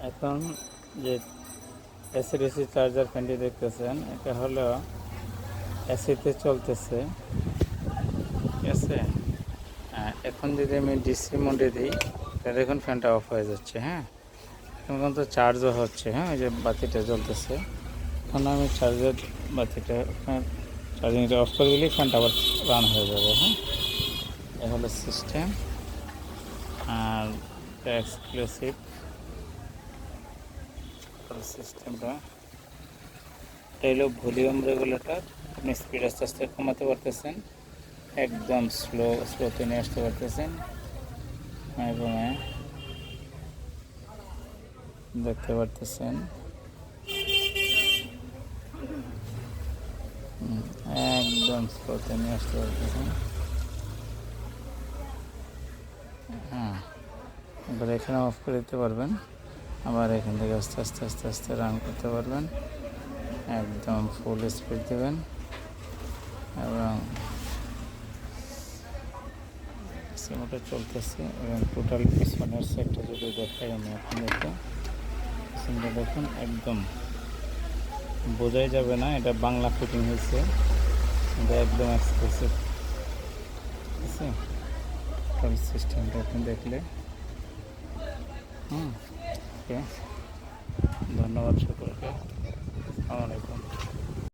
এখন যে AC charger ফ্যানটি দেখতেছেন, এটা হলো এসিতে চলতেছে, ঠিক আছে। এখন যদি আমি ডিসি মোডে দিই, তাহলে দেখুন ফ্যানটা অফ হয়ে যাচ্ছে। হ্যাঁ, এখন কিন্তু চার্জও হচ্ছে। হ্যাঁ, ওই যে বাতিটা জ্বলতেছে। এখন আমি চার্জার বাতিটা চার্জিংটা অফ করে দিলেই ফ্যানটা আবার রান হয়ে যাবে। হ্যাঁ, এ হলো সিস্টেম। আর এক্সক্লুসিভ সিস্টেমটা, এটা হলো ভলিউম রেগুলেটর। আপনি স্পিড আস্তে আস্তে কমাতে পারতেছেন, একদম স্লোতে নিয়ে আসতে পারতেছেন। এবং দেখতে পারতেছেন একদম স্লোতে নিয়ে আসতে পারতেছেন। হ্যাঁ, এবার এখানে অফ করে দিতে পারবেন, আবার এখান থেকে আস্তে আস্তে আস্তে আস্তে রান করতে পারবেন। একদম ফুল স্পিড দেবেন এবং সিমটা চলতেছে। এবং টোটাল পিছনের সাইডটা যদি দেখাই আমি আপনাদেরকে, পিছনটা দেখুন, একদম বোঝাই যাবে না এটা বাংলা ফিটিং হয়েছে। এটা একদম এক্সক্লুসিভ, ঠিক আছে। টোটাল সিস্টেমটা আপনি দেখলে ওকে, ধন্যবাদ সকলকে। আসসালামু আলাইকুম।